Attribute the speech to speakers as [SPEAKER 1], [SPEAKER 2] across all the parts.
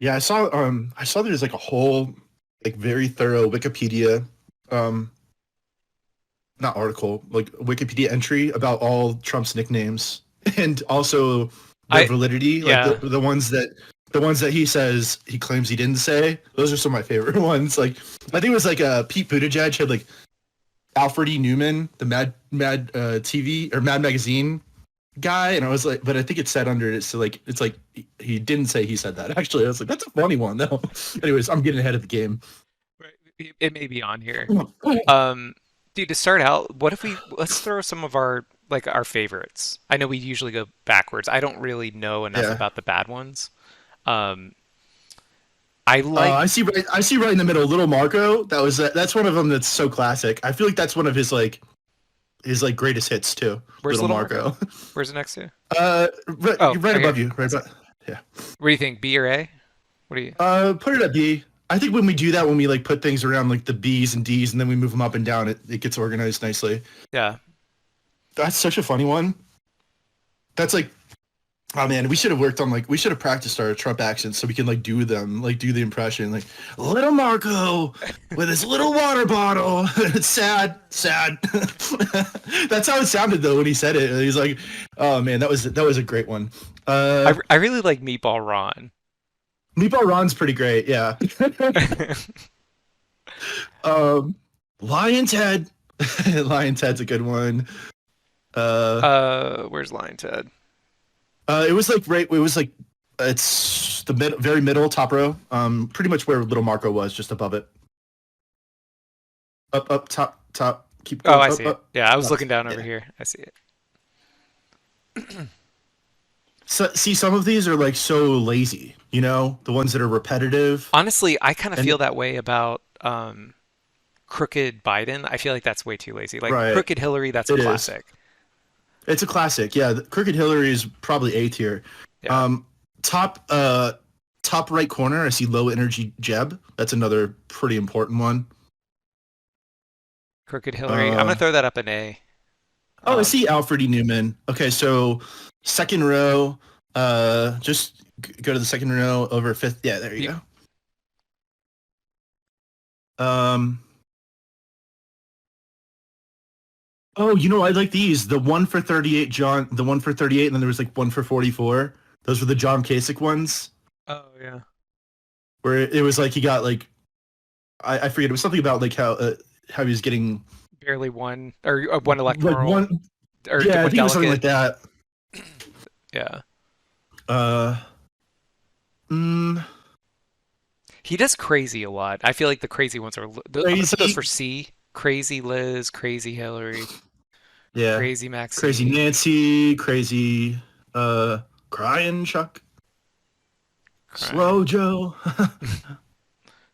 [SPEAKER 1] Yeah, I saw there's like a whole like very thorough Wikipedia um not article, like Wikipedia entry about all Trump's nicknames and also their
[SPEAKER 2] I
[SPEAKER 1] validity, like
[SPEAKER 2] yeah.
[SPEAKER 1] the ones that he says he claims he didn't say. Those are some of my favorite ones. Like I think it was like Pete Buttigieg had like Alfred E. Newman, the Mad TV or Mad Magazine guy, and I was like, but I think it said under it, so like it's like he didn't say he said that. Actually, I was like, that's a funny one though. Anyways, I'm getting ahead of the game.
[SPEAKER 2] Right, it may be on here. Um, Dude, to start out, what if let's throw some of our like our favorites. I know we usually go backwards. I don't really know enough
[SPEAKER 1] Yeah.
[SPEAKER 2] about the bad ones. Um, I like
[SPEAKER 1] I see right in the middle, Little Marco. That's one of them that's so classic. I feel like that's one of his like greatest hits too.
[SPEAKER 2] Where's
[SPEAKER 1] Little
[SPEAKER 2] Little Marco?
[SPEAKER 1] Marco.
[SPEAKER 2] Where's it next to?
[SPEAKER 1] Right,
[SPEAKER 2] Oh,
[SPEAKER 1] right
[SPEAKER 2] okay.
[SPEAKER 1] above you,
[SPEAKER 2] I
[SPEAKER 1] right
[SPEAKER 2] see.
[SPEAKER 1] above. Yeah.
[SPEAKER 2] What do you think, B or A? What do you?
[SPEAKER 1] Put it at B. I think when we do that, when we like put things around like the B's and D's, and then we move them up and down, it gets organized nicely.
[SPEAKER 2] Yeah.
[SPEAKER 1] That's such a funny one. That's like, oh man, we should have practiced our Trump accents so we can like do them, like do the impression, like Little Marco with his little water bottle. It's sad, sad. That's how it sounded though when he said it. He's like, oh man, that was a great one.
[SPEAKER 2] I really like Meatball Ron.
[SPEAKER 1] Meatball Ron's pretty great, yeah. um, Lion Ted, Lion Ted's a good one. Uh,
[SPEAKER 2] Where's Lion Ted?
[SPEAKER 1] it was like right. It was like it's the very middle top row. Pretty much where Little Marco was, just above it. Up, top. Keep
[SPEAKER 2] Oh,
[SPEAKER 1] going.
[SPEAKER 2] I
[SPEAKER 1] Up,
[SPEAKER 2] see it.
[SPEAKER 1] up.
[SPEAKER 2] Yeah, I was
[SPEAKER 1] Up.
[SPEAKER 2] looking down over
[SPEAKER 1] Yeah.
[SPEAKER 2] here. I see it.
[SPEAKER 1] So see, some of these are like so lazy. You know, the ones that are repetitive.
[SPEAKER 2] Honestly, I kind of
[SPEAKER 1] And
[SPEAKER 2] feel that way about Crooked Biden. I feel like that's way too lazy. Like
[SPEAKER 1] right,
[SPEAKER 2] Crooked Hillary, that's a
[SPEAKER 1] it is.
[SPEAKER 2] classic.
[SPEAKER 1] It's a classic. Yeah, Crooked Hillary is probably A tier.
[SPEAKER 2] Yeah.
[SPEAKER 1] Um, top top right corner, I see Low Energy Jeb. That's another pretty important one.
[SPEAKER 2] Crooked Hillary. I'm gonna
[SPEAKER 1] Uh,
[SPEAKER 2] throw that up an A.
[SPEAKER 1] oh, I
[SPEAKER 2] Um,
[SPEAKER 1] see Alfred E. Newman. Okay, so second row. Just go to the second row over fifth. Yeah, there you
[SPEAKER 2] you,
[SPEAKER 1] go. Oh, you know, I like these. The one for 38, John. The one for 38, and then there was like one for 44. Those were the John Kasich ones,
[SPEAKER 2] oh yeah.
[SPEAKER 1] where it was like he got like I forget. It was something about like how he was getting
[SPEAKER 2] Barely one or one
[SPEAKER 1] like
[SPEAKER 2] electoral
[SPEAKER 1] one.
[SPEAKER 2] or
[SPEAKER 1] Yeah, I
[SPEAKER 2] one
[SPEAKER 1] think it was something like
[SPEAKER 2] delegate.
[SPEAKER 1] that.
[SPEAKER 2] Yeah.
[SPEAKER 1] Uh, mm,
[SPEAKER 2] He does crazy a lot. I feel like the crazy ones are. I'm gonna put those
[SPEAKER 1] crazy.
[SPEAKER 2] for C. Crazy Liz, Crazy Hillary,
[SPEAKER 1] Yeah,
[SPEAKER 2] Crazy
[SPEAKER 1] crazy
[SPEAKER 2] Maxine.
[SPEAKER 1] Nancy, crazy crying Chuck,
[SPEAKER 2] Crying.
[SPEAKER 1] slow Joe.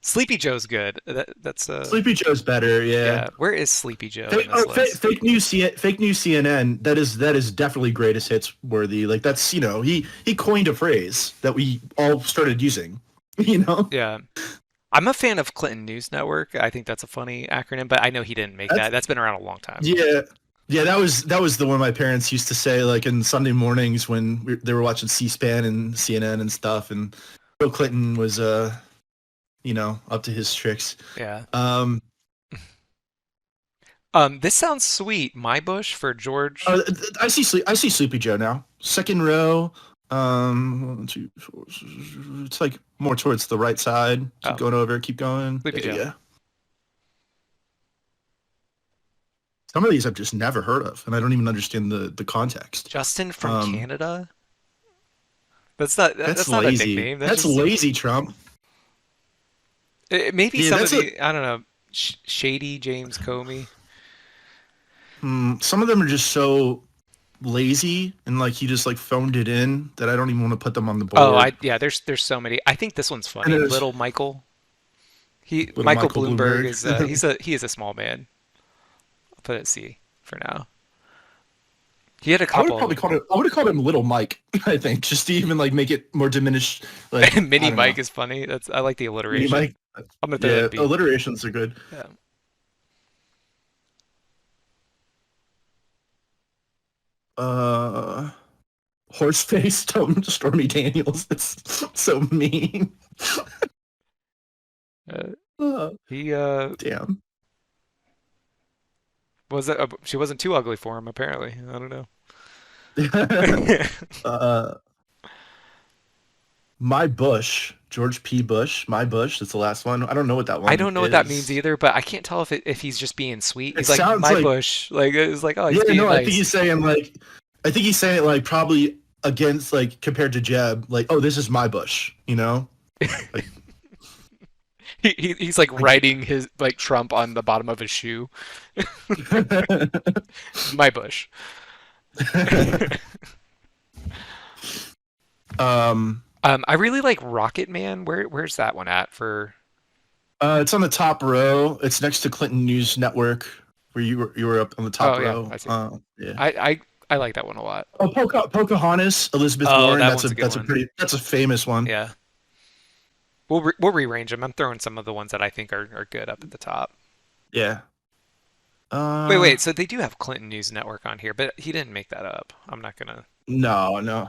[SPEAKER 2] Sleepy Joe's good. That's
[SPEAKER 1] Sleepy Joe's better. Yeah.
[SPEAKER 2] yeah. Where is Sleepy Joe in this list?
[SPEAKER 1] Fake news CNN. That is definitely greatest hits worthy. Like that's he coined a phrase that we all started using. You know,
[SPEAKER 2] Yeah. I'm a fan of Clinton News Network. I think that's a funny acronym, but I know he didn't make
[SPEAKER 1] that's
[SPEAKER 2] that. That's been around a long time.
[SPEAKER 1] yeah. Yeah, that was the one my parents used to say like in Sunday mornings when they were watching C-SPAN and CNN and stuff, and Bill Clinton was up to his tricks.
[SPEAKER 2] Yeah.
[SPEAKER 1] Um,
[SPEAKER 2] This sounds sweet. My Bush for George.
[SPEAKER 1] I see Sleepy Joe now. Second row. One, two, four, it's like more towards the right side. Keep
[SPEAKER 2] Oh,
[SPEAKER 1] going over. Keep going.
[SPEAKER 2] Sleepy
[SPEAKER 1] Yeah,
[SPEAKER 2] Joe.
[SPEAKER 1] yeah. Some of these I've just never heard of, and I don't even understand the context.
[SPEAKER 2] Justin from
[SPEAKER 1] Um,
[SPEAKER 2] Canada. That's
[SPEAKER 1] that's
[SPEAKER 2] not a
[SPEAKER 1] lazy.
[SPEAKER 2] nickname. That's
[SPEAKER 1] That's
[SPEAKER 2] just
[SPEAKER 1] lazy, Trump.
[SPEAKER 2] maybe
[SPEAKER 1] Yeah,
[SPEAKER 2] some of
[SPEAKER 1] that's a.
[SPEAKER 2] the I don't know. Shady James Comey.
[SPEAKER 1] Some of them are just so lazy, and like he just like phoned it in that I don't even want to put them on the
[SPEAKER 2] Oh,
[SPEAKER 1] board.
[SPEAKER 2] yeah. There's so many. I think this one's
[SPEAKER 1] And
[SPEAKER 2] funny.
[SPEAKER 1] there's
[SPEAKER 2] Little Michael. He
[SPEAKER 1] little
[SPEAKER 2] Michael
[SPEAKER 1] Michael
[SPEAKER 2] Bloomberg
[SPEAKER 1] Bloomberg.
[SPEAKER 2] is he is a small man. I'll put it C for now. He had a
[SPEAKER 1] I would have
[SPEAKER 2] couple
[SPEAKER 1] probably
[SPEAKER 2] of
[SPEAKER 1] called it. I would have called him Little Mike. I think just to even like make it more diminished. Like I
[SPEAKER 2] Mini
[SPEAKER 1] don't know,
[SPEAKER 2] Mike is funny. I like the
[SPEAKER 1] Mini
[SPEAKER 2] alliteration.
[SPEAKER 1] Mike.
[SPEAKER 2] I'm gonna throw
[SPEAKER 1] Yeah,
[SPEAKER 2] that B.
[SPEAKER 1] alliterations are good.
[SPEAKER 2] Yeah.
[SPEAKER 1] Uh, Horseface Stormy Daniels. It's so mean. Uh,
[SPEAKER 2] He
[SPEAKER 1] damn.
[SPEAKER 2] was she wasn't too ugly for him apparently. I don't know.
[SPEAKER 1] uh, my Bush, George P. Bush, my Bush. That's the last one. I don't know what that
[SPEAKER 2] I
[SPEAKER 1] one
[SPEAKER 2] don't know what that means
[SPEAKER 1] is.
[SPEAKER 2] either, but I can't tell if he's just being sweet.
[SPEAKER 1] It
[SPEAKER 2] He's like
[SPEAKER 1] sounds
[SPEAKER 2] my
[SPEAKER 1] like,
[SPEAKER 2] bush, like it's like oh he's
[SPEAKER 1] yeah,
[SPEAKER 2] being
[SPEAKER 1] no, I think
[SPEAKER 2] nice.
[SPEAKER 1] he's saying like, I think he's saying it like probably against like compared to Jeb, like, oh, this is my Bush, you know? Like,
[SPEAKER 2] He's like
[SPEAKER 1] like
[SPEAKER 2] writing his like Trump on the bottom of his shoe. My bush.
[SPEAKER 1] um,
[SPEAKER 2] I really like Rocket Man. Where's that one at for?
[SPEAKER 1] it's on the top row. It's next to Clinton News Network, where you were up on the top
[SPEAKER 2] Oh yeah,
[SPEAKER 1] row.
[SPEAKER 2] I see.
[SPEAKER 1] Yeah.
[SPEAKER 2] I like that one a lot.
[SPEAKER 1] Oh, Pocahontas, Elizabeth
[SPEAKER 2] Oh,
[SPEAKER 1] Warren.
[SPEAKER 2] that
[SPEAKER 1] That's
[SPEAKER 2] one's
[SPEAKER 1] a
[SPEAKER 2] a good
[SPEAKER 1] that's a
[SPEAKER 2] one.
[SPEAKER 1] pretty that's a famous one.
[SPEAKER 2] Yeah, we'll rearrange them. I'm throwing some of the ones that I think are good up at the top.
[SPEAKER 1] Yeah. Uh,
[SPEAKER 2] Wait. So they do have Clinton News Network on here, but he didn't make that up. I'm not gonna.
[SPEAKER 1] no, no.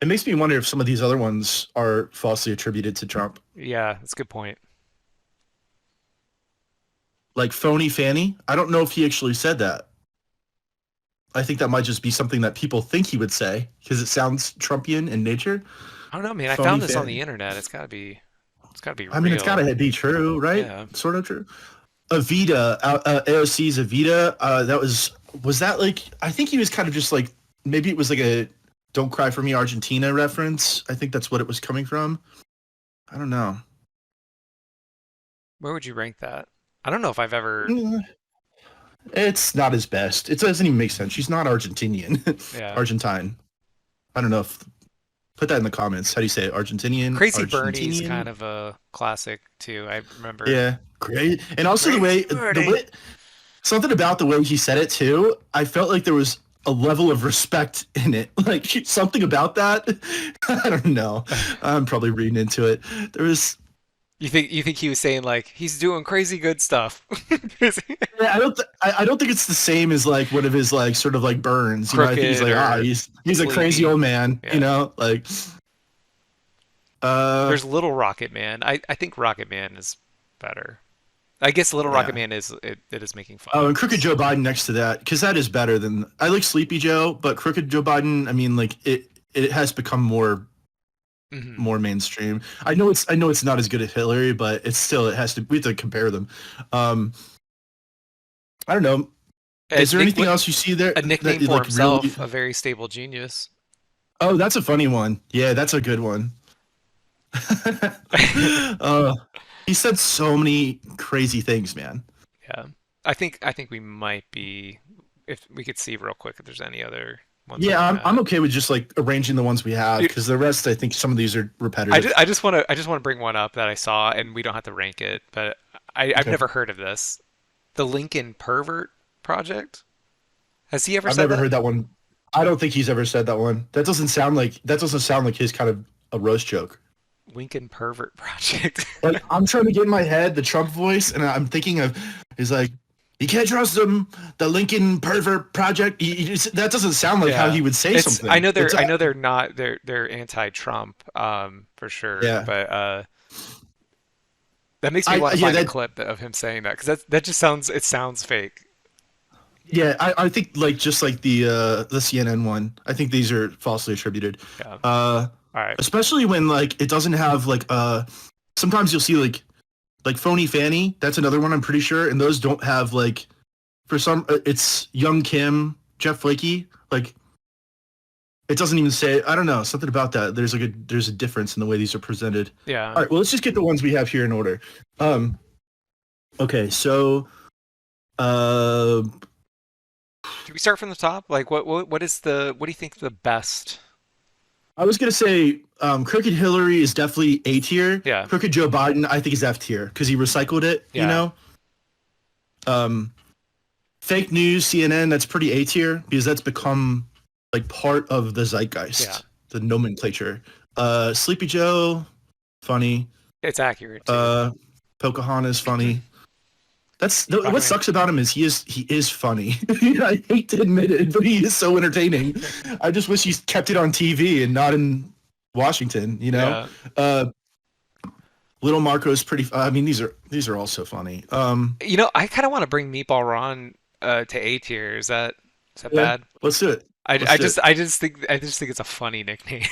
[SPEAKER 1] It makes me wonder if some of these other ones are falsely attributed to Trump,
[SPEAKER 2] Yeah, that's a good point.
[SPEAKER 1] like phony Fanny. I don't know if he actually said that. I think that might just be something that people think he would say because it sounds Trumpian in nature.
[SPEAKER 2] I don't know, man. I
[SPEAKER 1] Phony
[SPEAKER 2] found this on the
[SPEAKER 1] Fanny.
[SPEAKER 2] internet. It's gotta be
[SPEAKER 1] I mean, it's got
[SPEAKER 2] real.
[SPEAKER 1] to be true, right?
[SPEAKER 2] Yeah.
[SPEAKER 1] Sort of true. Avita, AOC's Avita. Was that like? I think he was kind of just like maybe it was like a "Don't Cry for Me, Argentina" reference. I think that's what it was coming from. I don't know.
[SPEAKER 2] Where would you rank that? I don't know if I've ever.
[SPEAKER 1] Mm, it's not his best. It doesn't even make sense. She's not Argentinian.
[SPEAKER 2] Yeah.
[SPEAKER 1] Argentine. I don't know if put that in the comments. How do you say it? Argentinian?
[SPEAKER 2] Crazy Bernie's kind
[SPEAKER 1] Argentinian?
[SPEAKER 2] of a classic too. I remember.
[SPEAKER 1] Yeah, great. And also
[SPEAKER 2] Crazy
[SPEAKER 1] the
[SPEAKER 2] Bernie.
[SPEAKER 1] way something about the way he said it too. I felt like there was a level of respect in it. Like something about that. I don't know. I'm probably reading into it. There was.
[SPEAKER 2] You think he was saying like he's doing crazy good stuff?
[SPEAKER 1] Yeah, I don't think it's the same as like one of his like sort of like burns. You know, I think he's
[SPEAKER 2] Crooked
[SPEAKER 1] like
[SPEAKER 2] or
[SPEAKER 1] he's a crazy
[SPEAKER 2] sleazy.
[SPEAKER 1] old man. You
[SPEAKER 2] Yeah.
[SPEAKER 1] know, like uh
[SPEAKER 2] There's Little Rocket Man. I think Rocket Man is better. I guess Little Rocket
[SPEAKER 1] yeah.
[SPEAKER 2] Man it is making fun
[SPEAKER 1] Oh,
[SPEAKER 2] of
[SPEAKER 1] and Crooked
[SPEAKER 2] this.
[SPEAKER 1] Joe Biden next to that because that is better than I like Sleepy Joe, but Crooked Joe Biden. I mean, like it has become
[SPEAKER 2] Hmm.
[SPEAKER 1] more mainstream. I know it's not as good as Hillary, but it's still it has to we have to compare them. Um, I don't know. Is there anything else you see there
[SPEAKER 2] A
[SPEAKER 1] that
[SPEAKER 2] nickname
[SPEAKER 1] you
[SPEAKER 2] for
[SPEAKER 1] like really?
[SPEAKER 2] himself, a very stable genius.
[SPEAKER 1] Oh, that's a funny one. Yeah, that's a good one. uh, he said so many crazy things, man.
[SPEAKER 2] Yeah. I think we might be if we could see real quick if there's any other ones
[SPEAKER 1] Yeah,
[SPEAKER 2] like
[SPEAKER 1] I'm
[SPEAKER 2] that.
[SPEAKER 1] okay with just like arranging the ones we have
[SPEAKER 2] Dude,
[SPEAKER 1] because the rest I think some of these are
[SPEAKER 2] I
[SPEAKER 1] repetitive.
[SPEAKER 2] just, I just want to I just want to bring one up that I saw and we don't have to rank it, but I've
[SPEAKER 1] Okay,
[SPEAKER 2] never heard of this. The Lincoln Pervert Project. Has he ever
[SPEAKER 1] I've
[SPEAKER 2] said
[SPEAKER 1] never
[SPEAKER 2] that?
[SPEAKER 1] heard that one. I don't think he's ever said that one. That doesn't sound like his kind of a roast joke.
[SPEAKER 2] Lincoln Pervert Project.
[SPEAKER 1] Like I'm trying to get in my head the Trump voice, and I'm thinking of he's like, you can't trust him. The Lincoln Pervert Project. That doesn't sound like how
[SPEAKER 2] Yeah.
[SPEAKER 1] he would say
[SPEAKER 2] It's I
[SPEAKER 1] something.
[SPEAKER 2] know
[SPEAKER 1] It's
[SPEAKER 2] they're not they're anti-Trump for sure,
[SPEAKER 1] yeah,
[SPEAKER 2] but that makes me want to
[SPEAKER 1] yeah
[SPEAKER 2] find a
[SPEAKER 1] that
[SPEAKER 2] clip of him saying that because that just sounds fake.
[SPEAKER 1] yeah I think like just like the CNN one. I think these are falsely attributed.
[SPEAKER 2] Yeah.
[SPEAKER 1] Uh,
[SPEAKER 2] All right.
[SPEAKER 1] especially when like it doesn't have like sometimes you'll see like phony Fanny. That's another one I'm pretty sure, and those don't have like for some it's Young Kim, Jeff Flakey. Like it doesn't even say. I don't know something about that. There's a difference in the way these are presented.
[SPEAKER 2] Yeah.
[SPEAKER 1] All right, well let's just get the ones we have here in order. Um, okay, so uh,
[SPEAKER 2] Do we start from the top? Like what do you think the best?
[SPEAKER 1] I was gonna say Crooked Hillary is definitely A tier.
[SPEAKER 2] Yeah.
[SPEAKER 1] Crooked Joe Biden I think is F tier because he recycled it. You
[SPEAKER 2] Yeah.
[SPEAKER 1] know. Um, fake news CNN that's pretty A tier because that's become like part of the
[SPEAKER 2] Yeah.
[SPEAKER 1] zeitgeist, the nomenclature. Sleepy Joe, funny.
[SPEAKER 2] It's accurate too.
[SPEAKER 1] Uh, Pocahontas, funny. That's
[SPEAKER 2] Rocket
[SPEAKER 1] what
[SPEAKER 2] Man.
[SPEAKER 1] sucks about him is he is funny. I hate to admit it, but he is so entertaining. I just wish he kept it on TV and not in Washington. You know.
[SPEAKER 2] Yeah.
[SPEAKER 1] Uh, Little Marco's pretty. I mean, these are all so funny.
[SPEAKER 2] You know, I kind of want to bring Meatball Ron to A tier. Is that
[SPEAKER 1] Yeah,
[SPEAKER 2] bad?
[SPEAKER 1] let's do it.
[SPEAKER 2] I,
[SPEAKER 1] Let's
[SPEAKER 2] I
[SPEAKER 1] do it.
[SPEAKER 2] just I just think it's a funny nickname.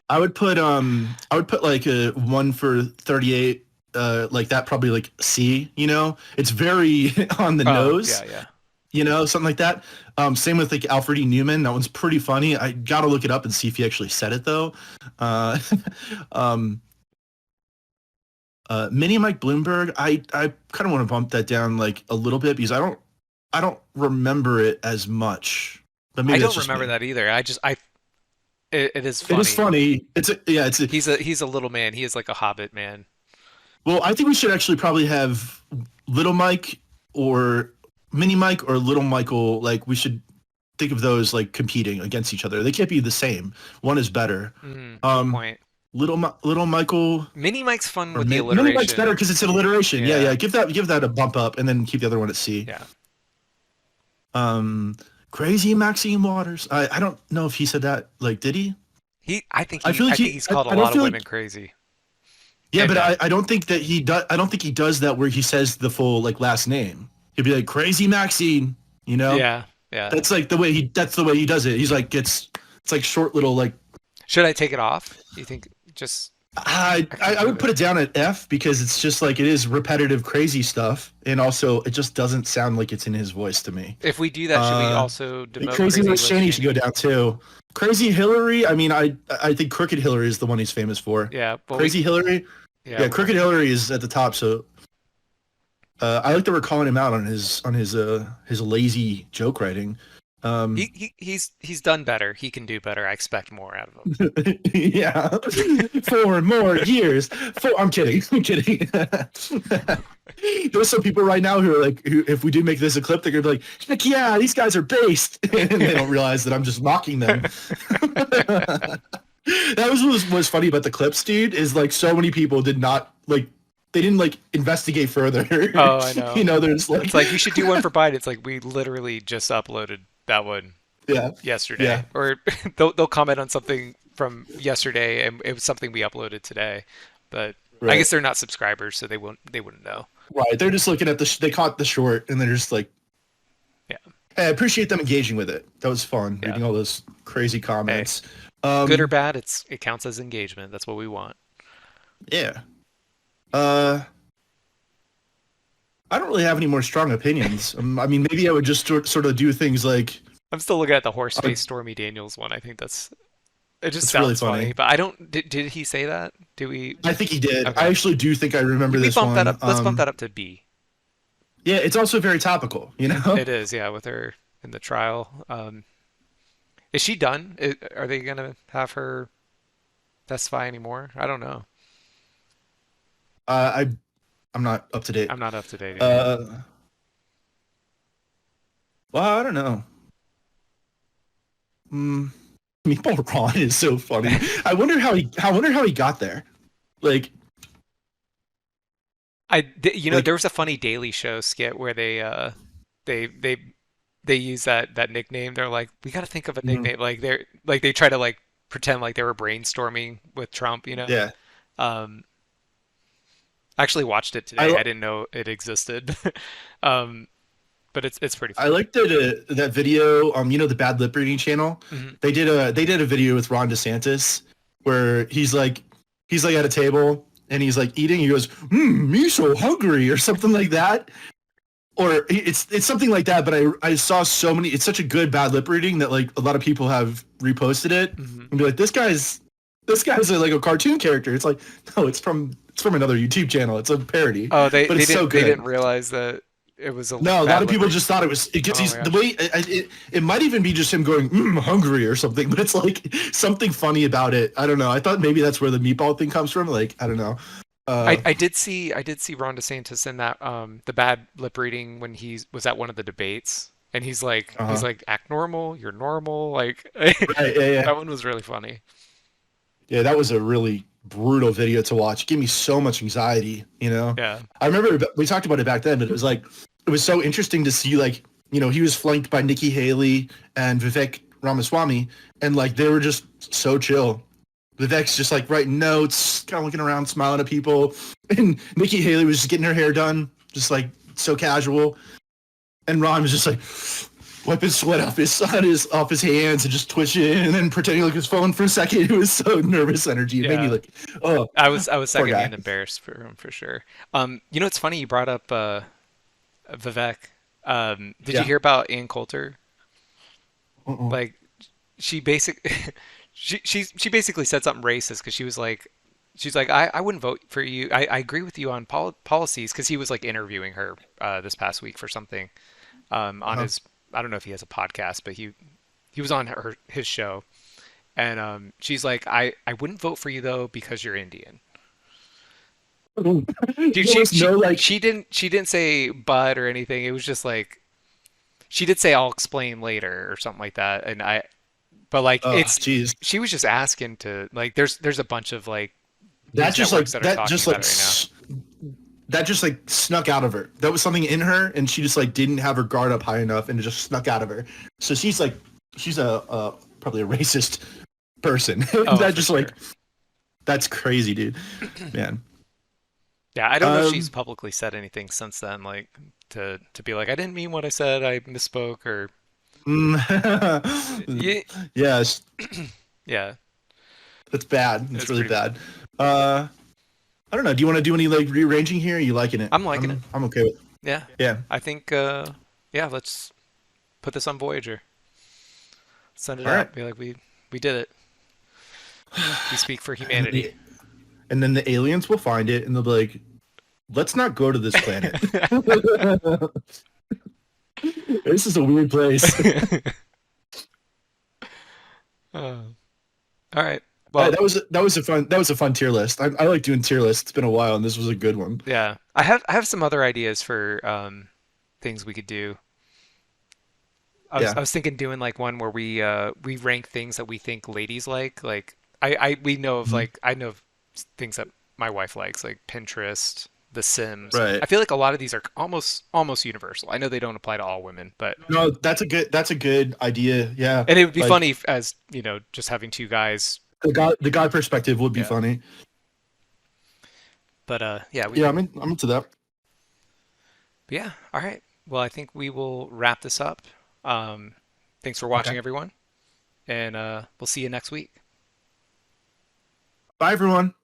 [SPEAKER 1] I would put like a 1 for 38, like that, probably like C, it's very on the
[SPEAKER 2] Oh, yeah,
[SPEAKER 1] nose,
[SPEAKER 2] yeah.
[SPEAKER 1] something like that. Same with like Alfred E. Newman. That one's pretty funny. I gotta look it up and see if he actually said it though. Uh, um, Mini Mike Bloomberg. I kind of want to bump that down like a little bit because I don't remember it as much, but
[SPEAKER 2] I
[SPEAKER 1] maybe that's
[SPEAKER 2] don't
[SPEAKER 1] just
[SPEAKER 2] remember
[SPEAKER 1] me.
[SPEAKER 2] that either. It is
[SPEAKER 1] It is
[SPEAKER 2] funny.
[SPEAKER 1] funny.
[SPEAKER 2] He's a little man. He is like a hobbit man.
[SPEAKER 1] Well, I think we should actually probably have Little Mike or Mini Mike or Little Michael. Like we should think of those like competing against each other. They can't be the same. One is better.
[SPEAKER 2] Good
[SPEAKER 1] Um,
[SPEAKER 2] point.
[SPEAKER 1] Little Michael
[SPEAKER 2] Mini Mike's fun
[SPEAKER 1] or
[SPEAKER 2] with the
[SPEAKER 1] Mini Mike's better
[SPEAKER 2] alliteration.
[SPEAKER 1] because it's an alliteration. Yeah,
[SPEAKER 2] Yeah,
[SPEAKER 1] yeah. Give that a bump up, and then keep the other one at C.
[SPEAKER 2] yeah.
[SPEAKER 1] Um, Crazy Maxine Waters. I don't know if he said that. Like, did he? I feel
[SPEAKER 2] I
[SPEAKER 1] like
[SPEAKER 2] think he's called a
[SPEAKER 1] I don't
[SPEAKER 2] lot of
[SPEAKER 1] feel
[SPEAKER 2] women
[SPEAKER 1] like.
[SPEAKER 2] crazy
[SPEAKER 1] Yeah,
[SPEAKER 2] and
[SPEAKER 1] but
[SPEAKER 2] men.
[SPEAKER 1] I don't think that he does. I don't think he does that where he says the full like last name. He'd be like Crazy Maxine. You know,
[SPEAKER 2] Yeah, yeah.
[SPEAKER 1] that's like the way he. That's the way he does it. He's like it's like short little like.
[SPEAKER 2] Should I take it off? You think just
[SPEAKER 1] I
[SPEAKER 2] actually
[SPEAKER 1] I
[SPEAKER 2] move
[SPEAKER 1] would put
[SPEAKER 2] it?
[SPEAKER 1] it down at F because it's just like it is repetitive crazy stuff, and also it just doesn't sound like it's in his voice to me.
[SPEAKER 2] If we do that, should we
[SPEAKER 1] Uh,
[SPEAKER 2] also demote
[SPEAKER 1] Crazy
[SPEAKER 2] Crazy
[SPEAKER 1] Liz
[SPEAKER 2] Liz
[SPEAKER 1] Cheney should go
[SPEAKER 2] Cheney?
[SPEAKER 1] down too. Crazy Hillary. I mean, I think Crooked Hillary is the one he's famous for.
[SPEAKER 2] Yeah, well we
[SPEAKER 1] Crazy Hillary.
[SPEAKER 2] yeah,
[SPEAKER 1] Yeah, Crooked Hillary is at the top. So I like that we're calling him out on his lazy joke writing. Um,
[SPEAKER 2] he's done better. He can do better. I expect more out of him.
[SPEAKER 1] yeah, 4 more years. I'm kidding. I'm kidding. There's some people right now who are like, if we do make this a clip, they're gonna be like, heck yeah, these guys are based, and they don't realize that I'm just mocking them. That was funny about the clips, dude. Is like so many people did not like they didn't like investigate further.
[SPEAKER 2] Oh, I know.
[SPEAKER 1] There's
[SPEAKER 2] It's like we should do one for Biden. It's like we literally just uploaded that one
[SPEAKER 1] yeah, yeah,
[SPEAKER 2] yesterday, or they'll comment on something from yesterday, and it was something we uploaded today. But I
[SPEAKER 1] right,
[SPEAKER 2] guess they're not subscribers, so they wouldn't know.
[SPEAKER 1] right. They're just looking at they caught the short, and they're just like,
[SPEAKER 2] Yeah,
[SPEAKER 1] hey, I appreciate them engaging with it. That was fun
[SPEAKER 2] yeah.
[SPEAKER 1] reading all those crazy
[SPEAKER 2] Hey,
[SPEAKER 1] comments.
[SPEAKER 2] good or
[SPEAKER 1] Um,
[SPEAKER 2] bad, it counts as engagement. That's what we want.
[SPEAKER 1] yeah. Uh, I don't really have any more strong opinions. I mean, maybe I would just sort of do things like
[SPEAKER 2] I'm still looking at the horse
[SPEAKER 1] I
[SPEAKER 2] face
[SPEAKER 1] would,
[SPEAKER 2] Stormy Daniels one. I think it just
[SPEAKER 1] it's really
[SPEAKER 2] sounds funny,
[SPEAKER 1] funny.
[SPEAKER 2] but I don't. Did he say that? Do we?
[SPEAKER 1] I think he did. I
[SPEAKER 2] Okay.
[SPEAKER 1] actually do think I remember
[SPEAKER 2] We
[SPEAKER 1] this
[SPEAKER 2] bump that
[SPEAKER 1] one.
[SPEAKER 2] up. Let's bump that up to B.
[SPEAKER 1] Yeah, it's also very topical, you know?
[SPEAKER 2] It is, yeah, with her in the trial. Is she done? Are they gonna have her testify anymore? I don't know.
[SPEAKER 1] Uh, I I'm not up to date.
[SPEAKER 2] I'm not up to date either.
[SPEAKER 1] Uh, well, I don't know. Mm, Meatball Ron is so funny. I wonder how he got there. Like like
[SPEAKER 2] There was a funny Daily Show skit where they they they use that nickname. They're like, we got to think of a
[SPEAKER 1] mhm,
[SPEAKER 2] nickname. They try to like pretend like they were brainstorming with Trump.
[SPEAKER 1] yeah.
[SPEAKER 2] Um, I actually watched it
[SPEAKER 1] I
[SPEAKER 2] today. I didn't know it existed. Um, but it's pretty
[SPEAKER 1] I
[SPEAKER 2] funny.
[SPEAKER 1] liked that video. The Bad Lip Reading channel.
[SPEAKER 2] Hmm.
[SPEAKER 1] They did a video with Ron DeSantis where he's like at a table and he's like eating. He goes, "Me so hungry" or something like that. Or it's something like that. But I saw so many. It's such a good bad lip reading that like a lot of people have reposted it
[SPEAKER 2] Hmm.
[SPEAKER 1] and be like, this guy's like a cartoon character. It's like no, it's from another YouTube channel. It's a parody,
[SPEAKER 2] Oh,
[SPEAKER 1] but it's so
[SPEAKER 2] they didn't
[SPEAKER 1] good.
[SPEAKER 2] realize that it was a
[SPEAKER 1] No, a lot
[SPEAKER 2] bad
[SPEAKER 1] of
[SPEAKER 2] lip
[SPEAKER 1] people
[SPEAKER 2] read.
[SPEAKER 1] just thought it was it gets
[SPEAKER 2] Oh my
[SPEAKER 1] he's the
[SPEAKER 2] gosh.
[SPEAKER 1] way it might even be just him going hungry or something, but it's like something funny about it. I don't know. I thought maybe that's where the meatball thing comes from. Like I don't know. Uh,
[SPEAKER 2] I did see Ron DeSantis in that the bad lip reading when he was at one of the debates, and he's
[SPEAKER 1] uh
[SPEAKER 2] like act normal, you're normal, like
[SPEAKER 1] right, yeah, yeah,
[SPEAKER 2] that one was really funny.
[SPEAKER 1] yeah. That was a really brutal video to watch. It gave me so much anxiety.
[SPEAKER 2] Yeah.
[SPEAKER 1] I remember we talked about it back then, but it was so interesting to see like he was flanked by Nikki Haley and Vivek Ramaswamy, and like they were just so chill. Vivek's just like writing notes, kind of looking around, smiling at people, and Nikki Haley was just getting her hair done, just like so casual. And Ron was just like wiping sweat off his hands and just twitching and then pretending to look at his phone for a second. It was so nervous energy. It made me
[SPEAKER 2] Yeah.
[SPEAKER 1] like, oh,
[SPEAKER 2] I was
[SPEAKER 1] poor guy.
[SPEAKER 2] secondhand embarrassed for him for sure. It's funny you brought up Vivek. Did you
[SPEAKER 1] Yeah.
[SPEAKER 2] hear about Ann Coulter?
[SPEAKER 1] Uh-uh.
[SPEAKER 2] Like she basic she basically said something racist because she's like I wouldn't vote for you. I agree with you on policies because he was like interviewing her this past week for something on
[SPEAKER 1] Uh-huh.
[SPEAKER 2] his I don't know if he has a podcast, but he was on his show and she's like I wouldn't vote for you though because you're Indian. She
[SPEAKER 1] There
[SPEAKER 2] she
[SPEAKER 1] was no
[SPEAKER 2] she
[SPEAKER 1] like,
[SPEAKER 2] she didn't say but or anything. It was just like she did say I'll explain later or something like that. And but like
[SPEAKER 1] oh, jeez.
[SPEAKER 2] she was just asking to like there's a bunch of like
[SPEAKER 1] That
[SPEAKER 2] news
[SPEAKER 1] just
[SPEAKER 2] networks
[SPEAKER 1] like
[SPEAKER 2] that are talking about it right now.
[SPEAKER 1] that just like snuck out of her. That was something in her, and she just like didn't have her guard up high enough, and it just snuck out of her. So she's a probably a racist person.
[SPEAKER 2] Oh,
[SPEAKER 1] That
[SPEAKER 2] for
[SPEAKER 1] just like
[SPEAKER 2] sure.
[SPEAKER 1] that's crazy, dude. Man.
[SPEAKER 2] Yeah, I don't know if she's
[SPEAKER 1] Um.
[SPEAKER 2] publicly said anything since then, like to be like I didn't mean what I said, I misspoke or
[SPEAKER 1] mm,
[SPEAKER 2] yeah,
[SPEAKER 1] yes,
[SPEAKER 2] yeah,
[SPEAKER 1] that's bad.
[SPEAKER 2] it
[SPEAKER 1] It's
[SPEAKER 2] was
[SPEAKER 1] really
[SPEAKER 2] pretty bad.
[SPEAKER 1] bad. Uh, I don't know. Do you want to do any like rearranging here? Are you liking it?
[SPEAKER 2] I'm liking it.
[SPEAKER 1] I'm okay with.
[SPEAKER 2] Yeah,
[SPEAKER 1] Yeah.
[SPEAKER 2] I think yeah, let's put this on Voyager, send it
[SPEAKER 1] All right.
[SPEAKER 2] out, be like we did it. We speak for
[SPEAKER 1] And then
[SPEAKER 2] humanity.
[SPEAKER 1] the aliens will find it, and they'll be like, "Let's not go to this planet. This is a weird place."
[SPEAKER 2] Uh, all right.
[SPEAKER 1] All right,
[SPEAKER 2] Well,
[SPEAKER 1] that was a fun tier list. I like doing tier lists. It's been a while, and this was a good one.
[SPEAKER 2] yeah. I have some other ideas for things we could do. I
[SPEAKER 1] Yeah.
[SPEAKER 2] was thinking doing like one where we rank things that we think ladies like. Like I we know of
[SPEAKER 1] Mhm.
[SPEAKER 2] like I know of things that my wife likes, like Pinterest, The Sims.
[SPEAKER 1] Right.
[SPEAKER 2] I feel like a lot of these are almost universal. I know they don't apply to all women, but
[SPEAKER 1] No, that's a good idea. Yeah.
[SPEAKER 2] and it would be
[SPEAKER 1] Like
[SPEAKER 2] funny as, just having two guys.
[SPEAKER 1] the guy perspective would be
[SPEAKER 2] Yeah.
[SPEAKER 1] funny.
[SPEAKER 2] But yeah, we
[SPEAKER 1] Yeah,
[SPEAKER 2] can.
[SPEAKER 1] I'm into that.
[SPEAKER 2] But yeah, all right. Well, I think we will wrap this up. Um, Thanks for watching,
[SPEAKER 1] Okay.
[SPEAKER 2] everyone, and we'll see you next week.
[SPEAKER 1] Bye everyone.